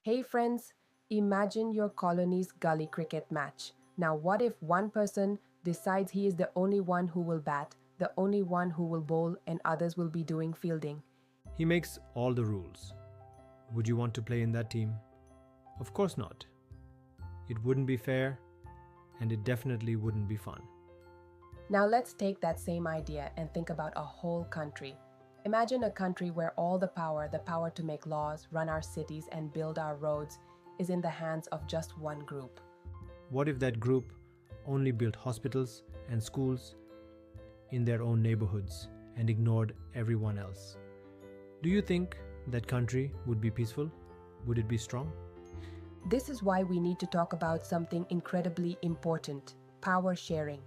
Hey friends, imagine your colony's gully cricket match. Now, what if one person decides he is the only one who will bat, the only one who will bowl, and others will be doing fielding? He makes all the rules. Would you want to play in that team? Of course not. It wouldn't be fair, and it definitely wouldn't be fun. Now, let's take that same idea and think about a whole country. Imagine a country where all the power to make laws, run our cities, and build our roads, is in the hands of just one group. What if that group only built hospitals and schools in their own neighborhoods and ignored everyone else? Do you think that country would be peaceful? Would it be strong? This is why we need to talk about something incredibly important: power sharing.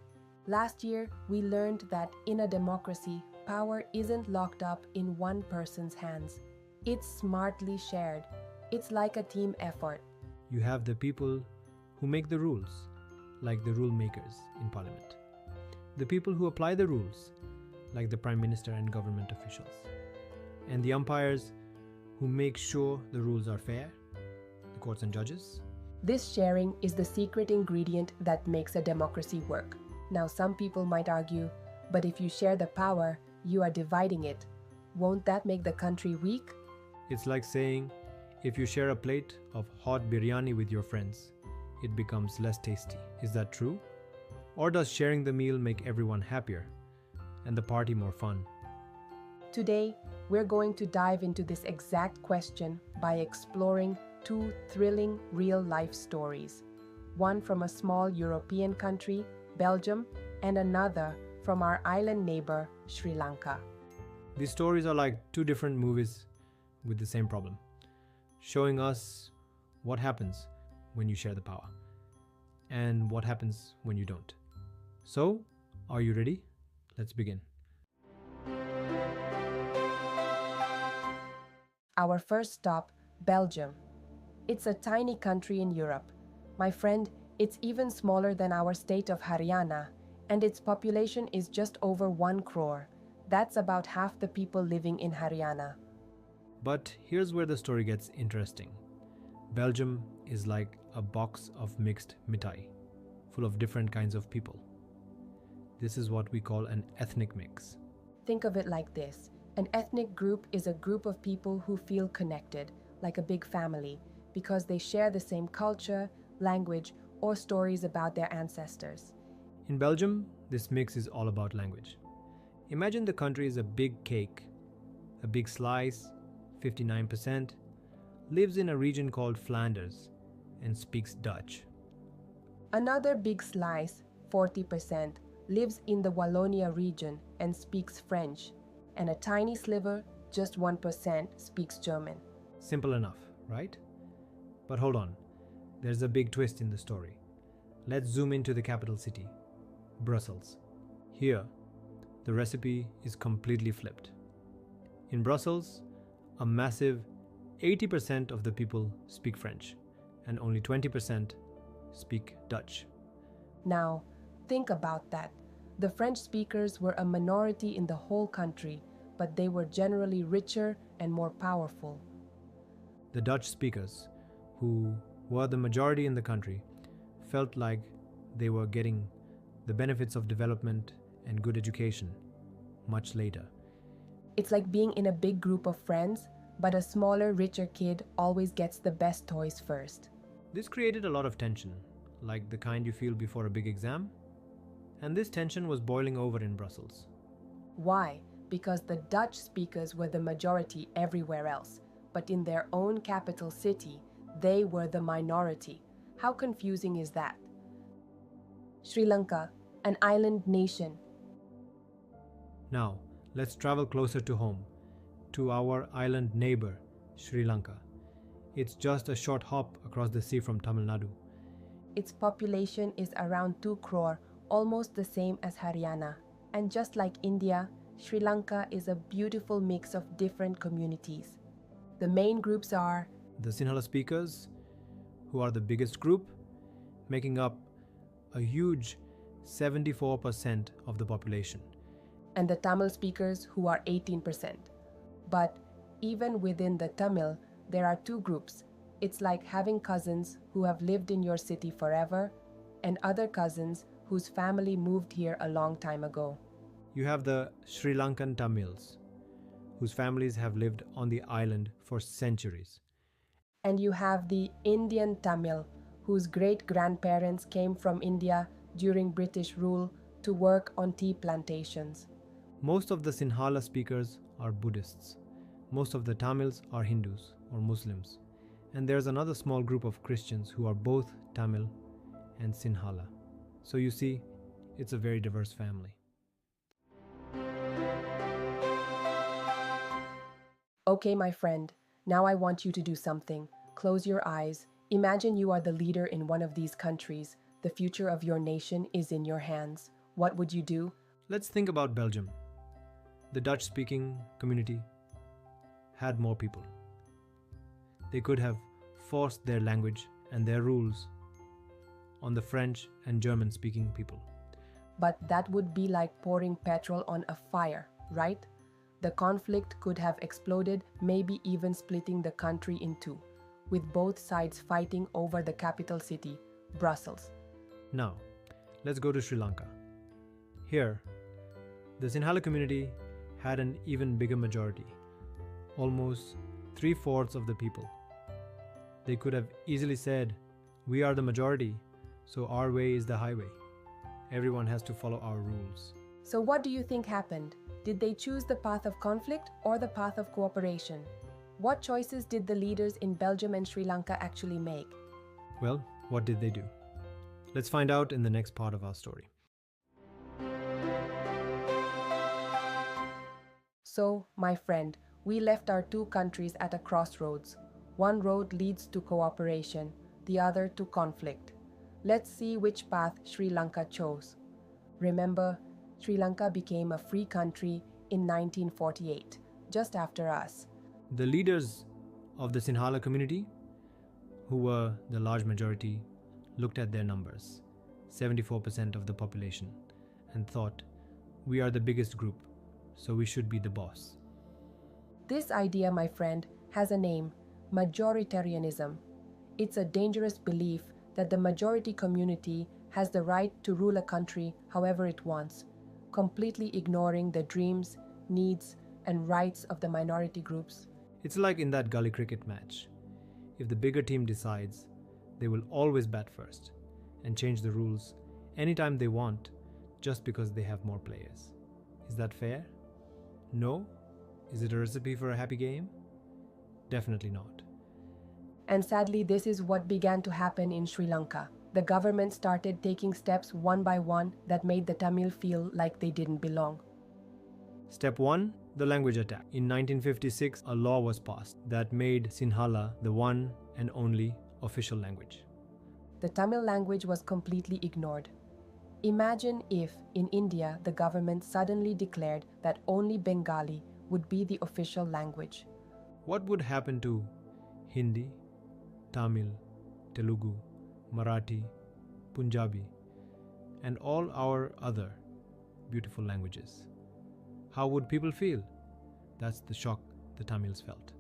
Last year, we learned that in a democracy, power isn't locked up in one person's hands. It's smartly shared. It's like a team effort. You have the people who make the rules, like the rule makers in parliament. The people who apply the rules, like the prime minister and government officials. And the umpires who make sure the rules are fair, the courts and judges. This sharing is the secret ingredient that makes a democracy work. Now, some people might argue, but if you share the power, you are dividing it. Won't that make the country weak? It's like saying, if you share a plate of hot biryani with your friends, it becomes less tasty. Is that true? Or does sharing the meal make everyone happier and the party more fun? Today, we're going to dive into this exact question by exploring two thrilling real-life stories. One from a small European country, Belgium, and another from our island neighbor, Sri Lanka. These stories are like two different movies with the same problem, showing us what happens when you share the power and what happens when you don't. So, are you ready? Let's begin. Our first stop, Belgium. It's a tiny country in Europe. My friend, it's even smaller than our state of Haryana, and its population is just over 1 crore. That's about half the people living in Haryana. But here's where the story gets interesting. Belgium is like a box of mixed mithai, full of different kinds of people. This is what we call an ethnic mix. Think of it like this. An ethnic group is a group of people who feel connected, like a big family, because they share the same culture, language, or stories about their ancestors. In Belgium, this mix is all about language. Imagine the country is a big cake. A big slice, 59%, lives in a region called Flanders and speaks Dutch. Another big slice, 40%, lives in the Wallonia region and speaks French. And a tiny sliver, just 1%, speaks German. Simple enough, right? But hold on, there's a big twist in the story. Let's zoom into the capital city, Brussels. Here, the recipe is completely flipped. In Brussels, a massive 80% of the people speak French, and only 20% speak Dutch. Now, think about that. The French speakers were a minority in the whole country, but they were generally richer and more powerful. The Dutch speakers, who were the majority in the country, felt like they were getting the benefits of development and good education much later. It's like being in a big group of friends, but a smaller, richer kid always gets the best toys first. This created a lot of tension, like the kind you feel before a big exam. And this tension was boiling over in Brussels. Why? Because the Dutch speakers were the majority everywhere else, but in their own capital city, they were the minority. How confusing is that? Sri Lanka, an island nation. Now, let's travel closer to home, to our island neighbor, Sri Lanka. It's just a short hop across the sea from Tamil Nadu. Its population is around 2 crore, almost the same as Haryana. And just like India, Sri Lanka is a beautiful mix of different communities. The main groups are the Sinhala speakers, who are the biggest group, making up a huge 74% of the population. And the Tamil speakers, who are 18%. But even within the Tamil, there are two groups, It's like having cousins who have lived in your city forever and other cousins whose family moved here a long time ago. You have the Sri Lankan Tamils, whose families have lived on the island for centuries. And you have the Indian Tamil, whose great-grandparents came from India during British rule to work on tea plantations. Most of the Sinhala speakers are Buddhists. Most of the Tamils are Hindus or Muslims. And there's another small group of Christians who are both Tamil and Sinhala. So you see, it's a very diverse family. Okay, my friend, now I want you to do something. Close your eyes. Imagine you are the leader in one of these countries. The future of your nation is in your hands. What would you do? Let's think about Belgium. The Dutch-speaking community had more people. They could have forced their language and their rules on the French and German-speaking people. But that would be like pouring petrol on a fire, right? The conflict could have exploded, maybe even splitting the country in two, with both sides fighting over the capital city, Brussels. Now, let's go to Sri Lanka. Here, the Sinhala community had an even bigger majority, almost 3/4 of the people. They could have easily said, "We are the majority, so our way is the highway. Everyone has to follow our rules." So what do you think happened? Did they choose the path of conflict or the path of cooperation? What choices did the leaders in Belgium and Sri Lanka actually make? Well, what did they do? Let's find out in the next part of our story. So, my friend, we left our two countries at a crossroads. One road leads to cooperation, the other to conflict. Let's see which path Sri Lanka chose. Remember, Sri Lanka became a free country in 1948, just after us. The leaders of the Sinhala community, who were the large majority, looked at their numbers, 74% of the population, and thought, "We are the biggest group, so we should be the boss." This idea, my friend, has a name: Majoritarianism. It's a dangerous belief that the majority community has the right to rule a country however it wants, completely ignoring the dreams, needs, and rights of the minority groups. It's like in that gully cricket match. If the bigger team decides, they will always bat first and change the rules anytime they want just because they have more players. Is that fair? No? Is it a recipe for a happy game? Definitely not. And sadly, this is what began to happen in Sri Lanka. The government started taking steps one by one that made the Tamil feel like they didn't belong. Step 1. The language attack. In 1956, a law was passed that made Sinhala the one and only official language. The Tamil language was completely ignored. Imagine if, in India, the government suddenly declared that only Bengali would be the official language. What would happen to Hindi, Tamil, Telugu, Marathi, Punjabi, and all our other beautiful languages? How would people feel? That's the shock the Tamils felt.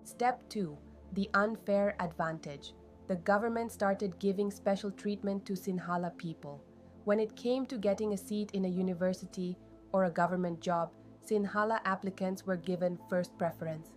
Step 2. The unfair advantage. The government started giving special treatment to Sinhala people. When it came to getting a seat in a university or a government job, Sinhala applicants were given first preference.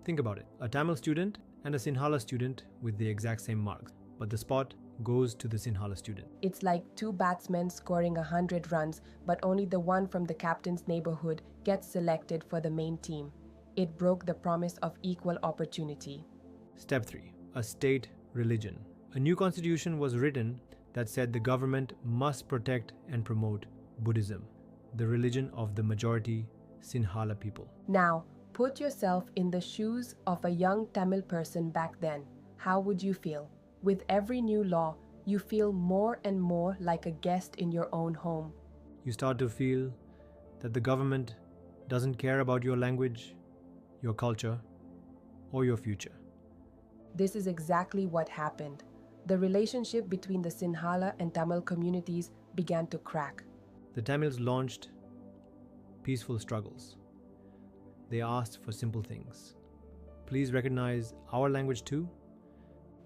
Think about it. A Tamil student and a Sinhala student with the exact same marks, but the spot goes to the Sinhala student. It's like two batsmen scoring 100 runs, but only the one from the captain's neighborhood gets selected for the main team. It broke the promise of equal opportunity. Step 3. A state religion. A new constitution was written that said the government must protect and promote Buddhism, the religion of the majority Sinhala people. Now, put yourself in the shoes of a young Tamil person back then. How would you feel? With every new law, you feel more and more like a guest in your own home. You start to feel that the government doesn't care about your language, your culture, or your future. This is exactly what happened. The relationship between the Sinhala and Tamil communities began to crack. The Tamils launched peaceful struggles. They asked for simple things. Please recognize our language too,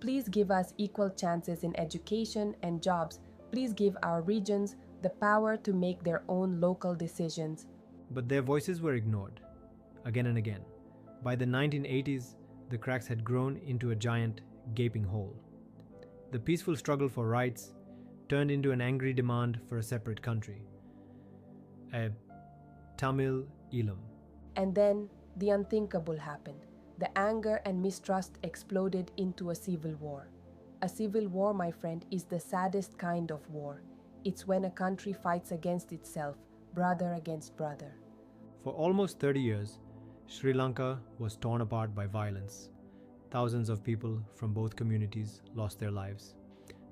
Please give us equal chances in education and jobs. Please give our regions the power to make their own local decisions. But their voices were ignored, again and again. By the 1980s, the cracks had grown into a giant, gaping hole. The peaceful struggle for rights turned into an angry demand for a separate country, a Tamil Elam. And then the unthinkable happened. The anger and mistrust exploded into a civil war. A civil war, my friend, is the saddest kind of war. It's when a country fights against itself, brother against brother. For almost 30 years, Sri Lanka was torn apart by violence. Thousands of people from both communities lost their lives.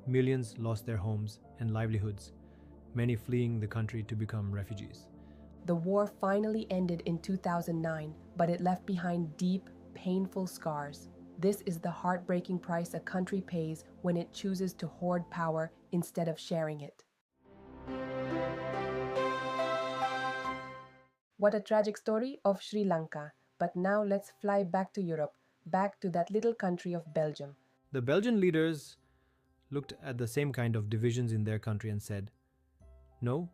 Millions lost their homes and livelihoods, many fleeing the country to become refugees. The war finally ended in 2009, but it left behind deep, painful scars. This is the heartbreaking price a country pays when it chooses to hoard power instead of sharing it. What a tragic story of Sri Lanka. But now let's fly back to Europe, back to that little country of Belgium. The Belgian leaders looked at the same kind of divisions in their country and said, "No,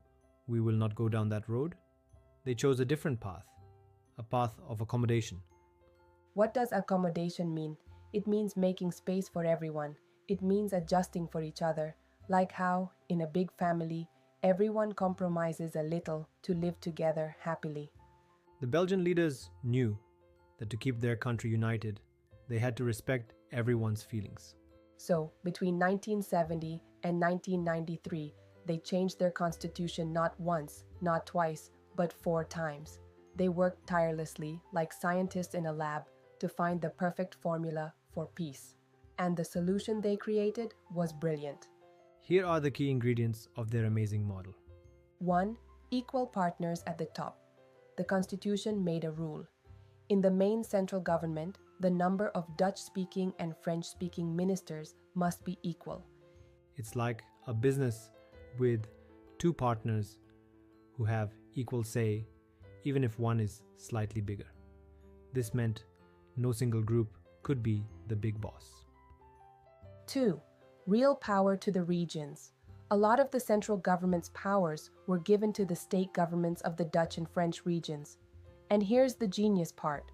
we will not go down that road." They chose a different path, a path of accommodation. What does accommodation mean? It means making space for everyone. It means adjusting for each other, like how, in a big family, everyone compromises a little to live together happily. The Belgian leaders knew that to keep their country united, they had to respect everyone's feelings. So, between 1970 and 1993, they changed their constitution not once, not twice, but 4 times. They worked tirelessly, like scientists in a lab, to find the perfect formula for peace. And the solution they created was brilliant. Here are the key ingredients of their amazing model. 1. Equal partners at the top. The constitution made a rule. In the main central government, the number of Dutch-speaking and French-speaking ministers must be equal. It's like a business with 2 partners who have equal say, even if one is slightly bigger. This meant no single group could be the big boss. 2. Real power to the regions. A lot of the central government's powers were given to the state governments of the Dutch and French regions. And here's the genius part.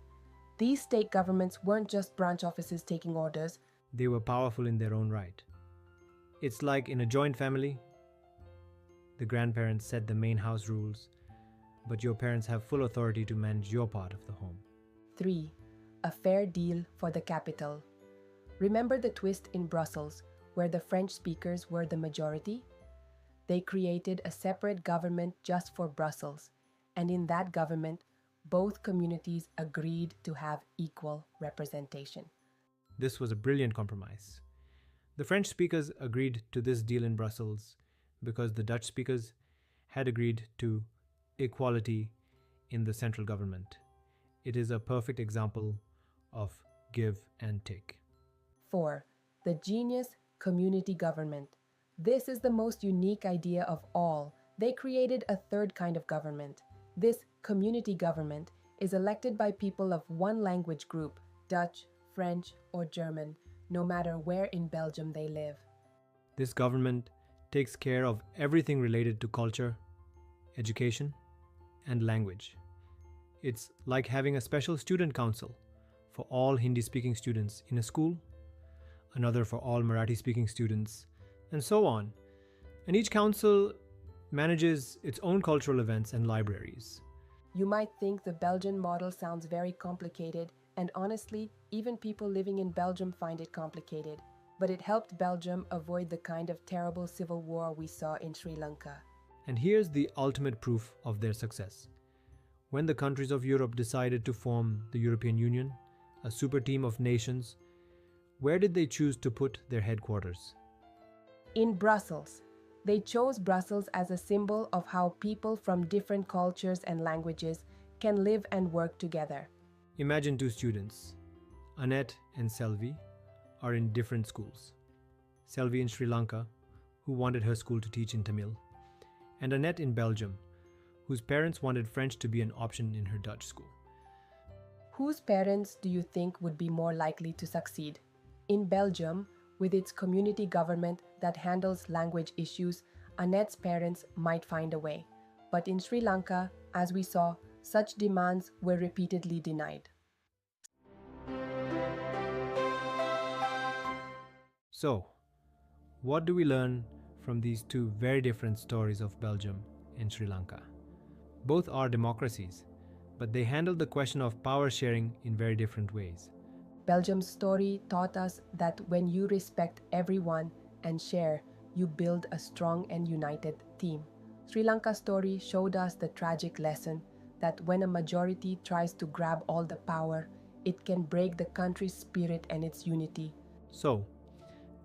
These state governments weren't just branch offices taking orders. They were powerful in their own right. It's like in a joint family. The grandparents set the main house rules, but your parents have full authority to manage your part of the home. 3. A fair deal for the capital. Remember the twist in Brussels, where the French speakers were the majority? They created a separate government just for Brussels, and in that government, both communities agreed to have equal representation. This was a brilliant compromise. The French speakers agreed to this deal in Brussels because the Dutch speakers had agreed to equality in the central government. It is a perfect example of give and take. 4. The genius community government. This is the most unique idea of all. They created a third kind of government. This community government is elected by people of one language group, Dutch, French, or German, no matter where in Belgium they live. This government takes care of everything related to culture, education, and language. It's like having a special student council for all Hindi-speaking students in a school, another for all Marathi-speaking students, and so on. And each council manages its own cultural events and libraries. You might think the Belgian model sounds very complicated, and honestly, even people living in Belgium find it complicated. But it helped Belgium avoid the kind of terrible civil war we saw in Sri Lanka. And here's the ultimate proof of their success. When the countries of Europe decided to form the European Union, a super team of nations, where did they choose to put their headquarters? In Brussels. They chose Brussels as a symbol of how people from different cultures and languages can live and work together. Imagine 2 students, Annette and Selvi, are in different schools. Selvi in Sri Lanka, who wanted her school to teach in Tamil, and Annette in Belgium, whose parents wanted French to be an option in her Dutch school. Whose parents do you think would be more likely to succeed? In Belgium, with its community government that handles language issues, Annette's parents might find a way. But in Sri Lanka, as we saw, such demands were repeatedly denied. So, what do we learn from these two very different stories of Belgium and Sri Lanka? Both are democracies, but they handle the question of power sharing in very different ways. Belgium's story taught us that when you respect everyone and share, you build a strong and united team. Sri Lanka's story showed us the tragic lesson that when a majority tries to grab all the power, it can break the country's spirit and its unity. So,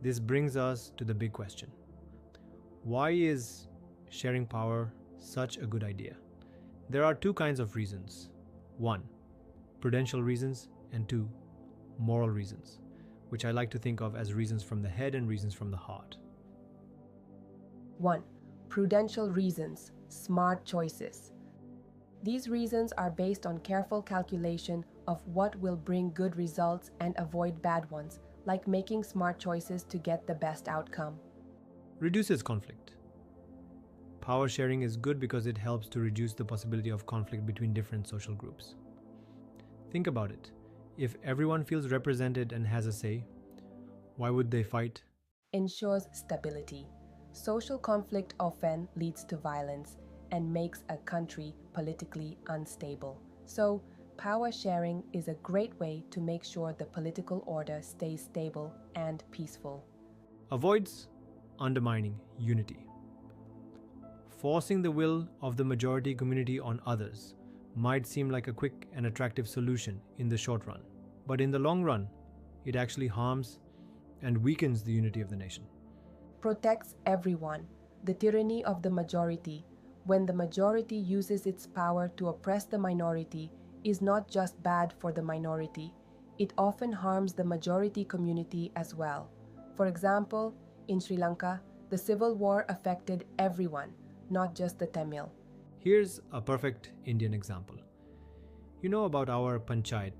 this brings us to the big question. Why is sharing power such a good idea? There are two kinds of reasons. One, prudential reasons, and two, moral reasons, which I like to think of as reasons from the head and reasons from the heart. 1. Prudential reasons, smart choices. These reasons are based on careful calculation of what will bring good results and avoid bad ones, like making smart choices to get the best outcome. Reduces conflict. Power sharing is good because it helps to reduce the possibility of conflict between different social groups. Think about it. If everyone feels represented and has a say, why would they fight? Ensures stability. Social conflict often leads to violence and makes a country politically unstable. So, power sharing is a great way to make sure the political order stays stable and peaceful. Avoids undermining unity. Forcing the will of the majority community on others might seem like a quick and attractive solution in the short run, but in the long run, it actually harms and weakens the unity of the nation. Protects everyone. The tyranny of the majority, when the majority uses its power to oppress the minority, is not just bad for the minority, it often harms the majority community as well. For example, in Sri Lanka, the civil war affected everyone, not just the Tamil. Here's a perfect Indian example. You know about our panchayat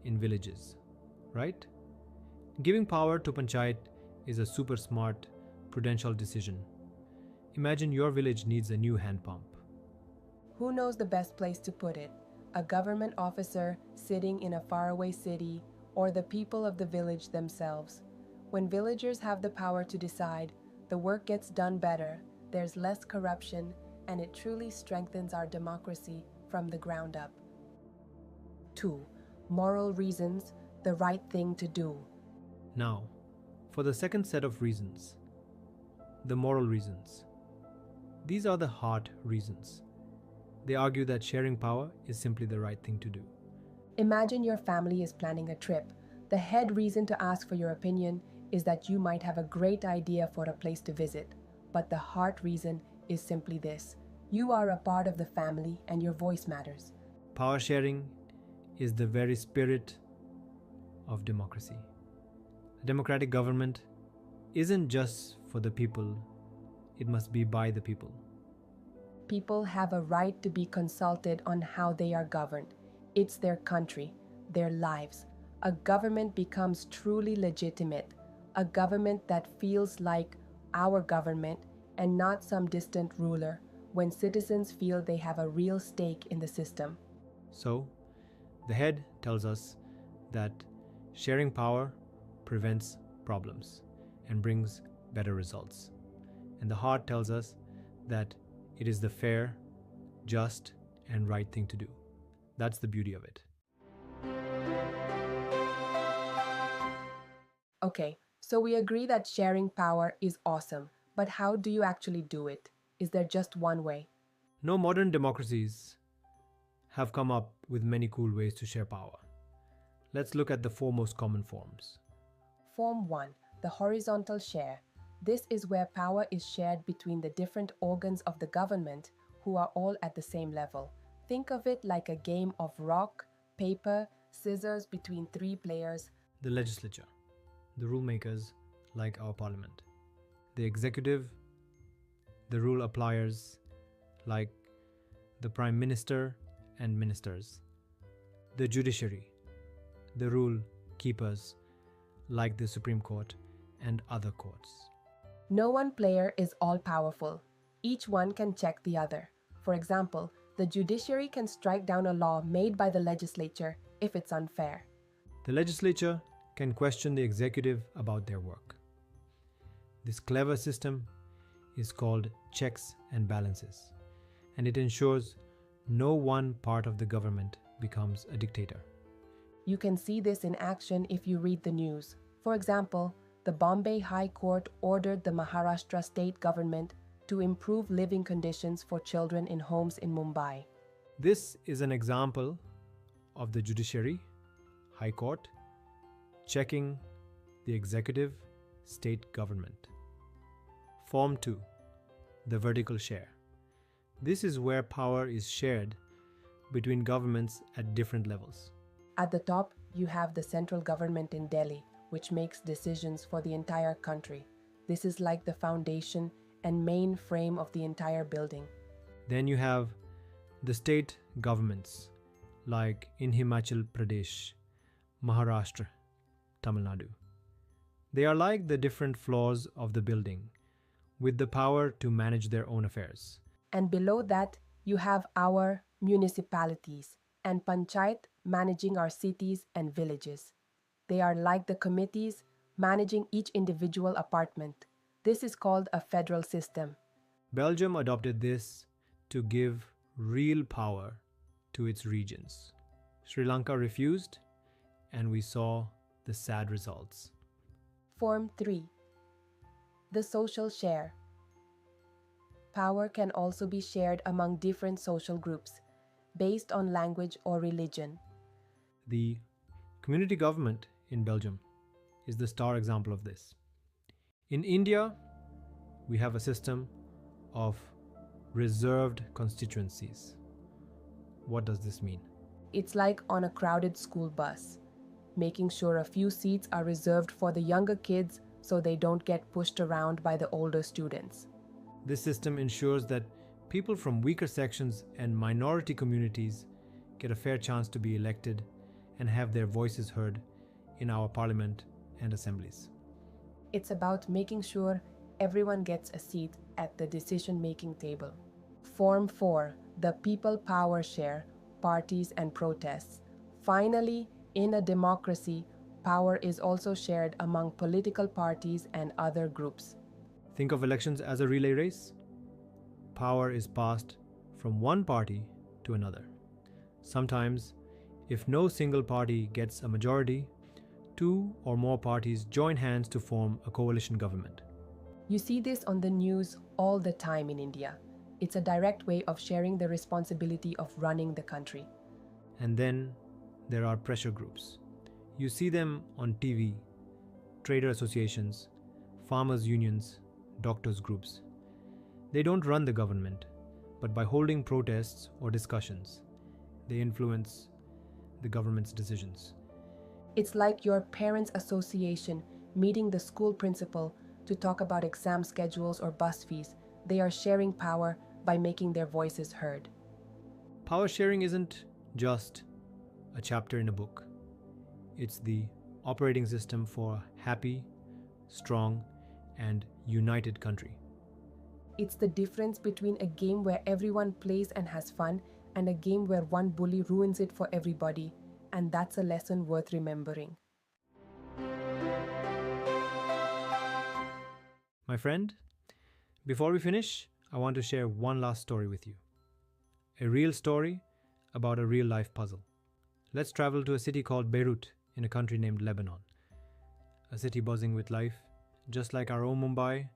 in villages, right? Giving power to panchayat is a super smart, prudential decision. Imagine your village needs a new hand pump. Who knows the best place to put it? A government officer sitting in a faraway city, or the people of the village themselves? When villagers have the power to decide, the work gets done better, there's less corruption, and it truly strengthens our democracy from the ground up. 2. Moral reasons, the right thing to do. Now, for the second set of reasons, the moral reasons. These are the heart reasons. They argue that sharing power is simply the right thing to do. Imagine your family is planning a trip. The head reason to ask for your opinion is that you might have a great idea for a place to visit. But the heart reason is simply this: you are a part of the family and your voice matters. Power sharing is the very spirit of democracy. A democratic government isn't just for the people, it must be by the people. People have a right to be consulted on how they are governed. It's their country, their lives. A government becomes truly legitimate, a government that feels like our government and not some distant ruler, when citizens feel they have a real stake in the system. So, the head tells us that sharing power prevents problems and brings better results. And the heart tells us that it is the fair, just, and right thing to do. That's the beauty of it. Okay, so we agree that sharing power is awesome, but how do you actually do it? Is there just one way? No, modern democracies have come up with many cool ways to share power. Let's look at the four most common forms. Form 1, the horizontal share. This is where power is shared between the different organs of the government who are all at the same level. Think of it like a game of rock, paper, scissors between 3 players. The legislature, the rule makers, like our parliament. The executive, the rule appliers, like the prime minister and ministers. The judiciary, the rule keepers, like the Supreme Court and other courts. No one player is all-powerful. Each one can check the other. For example, the judiciary can strike down a law made by the legislature if it's unfair. The legislature can question the executive about their work. This clever system is called checks and balances, and it ensures no one part of the government becomes a dictator. You can see this in action if you read the news. For example, the Bombay High Court ordered the Maharashtra state government to improve living conditions for children in homes in Mumbai. This is an example of the judiciary, High Court, checking the executive, state government. Form 2. The vertical share. This is where power is shared between governments at different levels. At the top, you have the central government in Delhi, which makes decisions for the entire country. This is like the foundation and main frame of the entire building. Then you have the state governments, like in Himachal Pradesh, Maharashtra, Tamil Nadu. They are like the different floors of the building, with the power to manage their own affairs. And below that, you have our municipalities and panchayat managing our cities and villages. They are like the committees managing each individual apartment. This is called a federal system. Belgium adopted this to give real power to its regions. Sri Lanka refused, and we saw the sad results. Form 3. The social share. Power can also be shared among different social groups, based on language or religion. The community government in Belgium is the star example of this. In India, we have a system of reserved constituencies. What does this mean? It's like on a crowded school bus, making sure a few seats are reserved for the younger kids so they don't get pushed around by the older students. This system ensures that people from weaker sections and minority communities get a fair chance to be elected and have their voices heard in our parliament and assemblies. It's about making sure everyone gets a seat at the decision-making table. Form 4. The people power share, parties and protests. Finally, in a democracy, power is also shared among political parties and other groups. Think of elections as a relay race. Power is passed from one party to another. Sometimes, if no single party gets a majority, 2 or more parties join hands to form a coalition government. You see this on the news all the time in India. It's a direct way of sharing the responsibility of running the country. And then there are pressure groups. You see them on TV, trader associations, farmers' unions, doctors' groups. They don't run the government, but by holding protests or discussions, they influence the government's decisions. It's like your parents' association meeting the school principal to talk about exam schedules or bus fees. They are sharing power by making their voices heard. Power sharing isn't just a chapter in a book. It's the operating system for a happy, strong, and united country. It's the difference between a game where everyone plays and has fun and a game where one bully ruins it for everybody. And that's a lesson worth remembering. My friend, before we finish, I want to share one last story with you. A real story about a real life puzzle. Let's travel to a city called Beirut in a country named Lebanon. A city buzzing with life, just like our own Mumbai.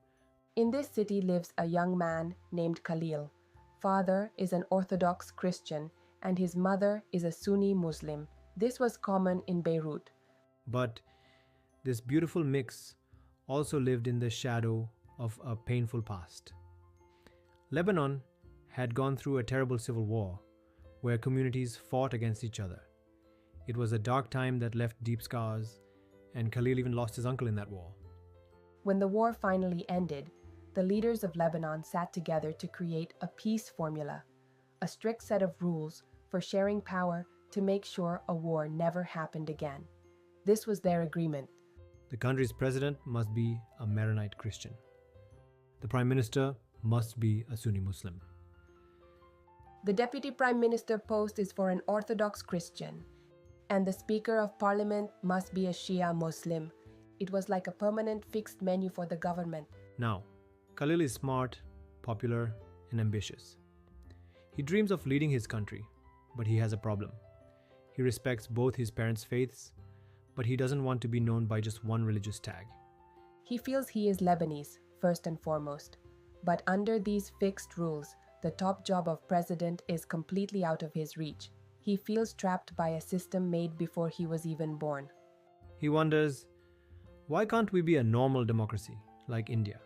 In this city lives a young man named Khalil. Father is an Orthodox Christian and his mother is a Sunni Muslim. This was common in Beirut. But this beautiful mix also lived in the shadow of a painful past. Lebanon had gone through a terrible civil war where communities fought against each other. It was a dark time that left deep scars, and Khalil even lost his uncle in that war. When the war finally ended, the leaders of Lebanon sat together to create a peace formula, a strict set of rules for sharing power to make sure a war never happened again. This was their agreement. The country's president must be a Maronite Christian. The prime minister must be a Sunni Muslim. The deputy prime minister post is for an Orthodox Christian, and the speaker of parliament must be a Shia Muslim. It was like a permanent fixed menu for the government. Now, Khalil is smart, popular, and ambitious. He dreams of leading his country, but he has a problem. He respects both his parents' faiths, but he doesn't want to be known by just one religious tag. He feels he is Lebanese, first and foremost. But under these fixed rules, the top job of president is completely out of his reach. He feels trapped by a system made before he was even born. He wonders, why can't we be a normal democracy like India?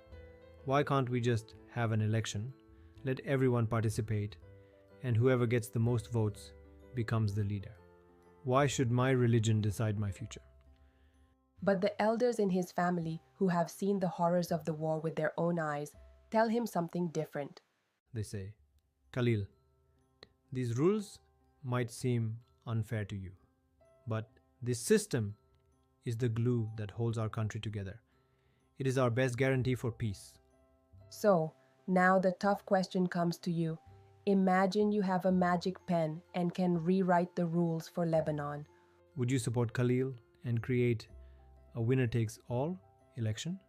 Why can't we just have an election, let everyone participate, and whoever gets the most votes becomes the leader? Why should my religion decide my future? But the elders in his family, who have seen the horrors of the war with their own eyes, tell him something different. They say, Khalil, these rules might seem unfair to you, but this system is the glue that holds our country together. It is our best guarantee for peace. So, now the tough question comes to you. Imagine you have a magic pen and can rewrite the rules for Lebanon. Would you support Khalil and create a winner-takes-all election?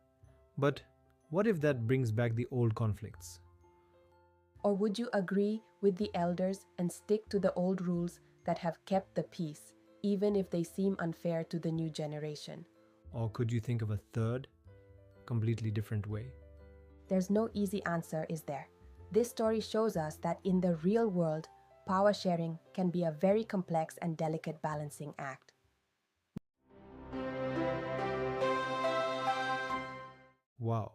But what if that brings back the old conflicts? Or would you agree with the elders and stick to the old rules that have kept the peace, even if they seem unfair to the new generation? Or could you think of a third, completely different way? There's no easy answer, is there? This story shows us that in the real world, power sharing can be a very complex and delicate balancing act. Wow,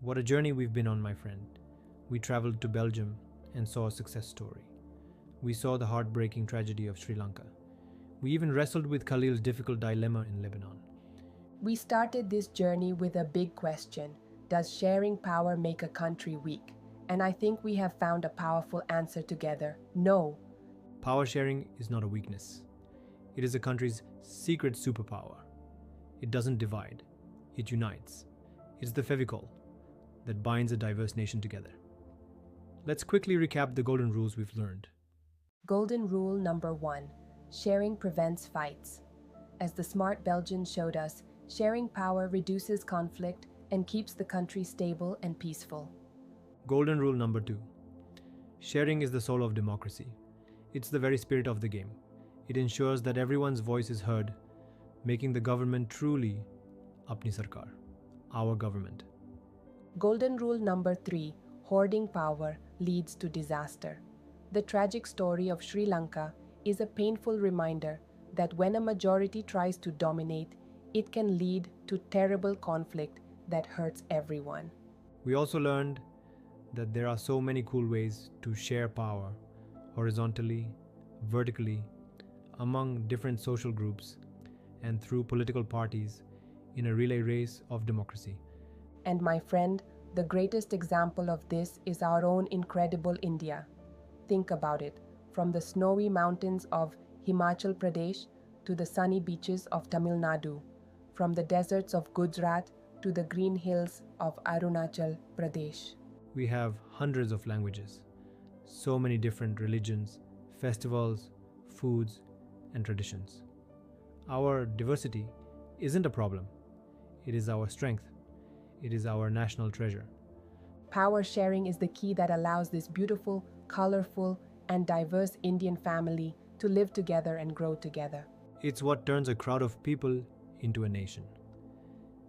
what a journey we've been on, my friend. We traveled to Belgium and saw a success story. We saw the heartbreaking tragedy of Sri Lanka. We even wrestled with Khalil's difficult dilemma in Lebanon. We started this journey with a big question. Does sharing power make a country weak? And I think we have found a powerful answer together. No. Power sharing is not a weakness. It is a country's secret superpower. It doesn't divide. It unites. It's the Fevicol that binds a diverse nation together. Let's quickly recap the golden rules we've learned. Golden rule number 1. Sharing prevents fights. As the smart Belgian showed us, sharing power reduces conflict and keeps the country stable and peaceful. Golden rule number 2. Sharing is the soul of democracy. It's the very spirit of the game. It ensures that everyone's voice is heard, making the government truly apni sarkar, our government. Golden rule number 3. Hoarding power leads to disaster. The tragic story of Sri Lanka is a painful reminder that when a majority tries to dominate, it can lead to terrible conflict that hurts everyone. We also learned that there are so many cool ways to share power horizontally, vertically, among different social groups, and through political parties in a relay race of democracy. And my friend, the greatest example of this is our own incredible India. Think about it, from the snowy mountains of Himachal Pradesh to the sunny beaches of Tamil Nadu, from the deserts of Gujarat to the green hills of Arunachal Pradesh. We have hundreds of languages, so many different religions, festivals, foods, and traditions. Our diversity isn't a problem. It is our strength. It is our national treasure. Power sharing is the key that allows this beautiful, colorful, and diverse Indian family to live together and grow together. It's what turns a crowd of people into a nation.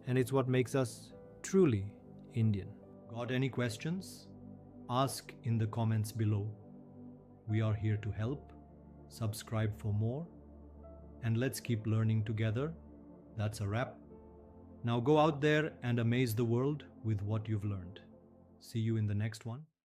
And it's what makes us truly Indian. Got any questions? Ask in the comments below. We are here to help. Subscribe for more. And let's keep learning together. That's a wrap. Now go out there and amaze the world with what you've learned. See you in the next one.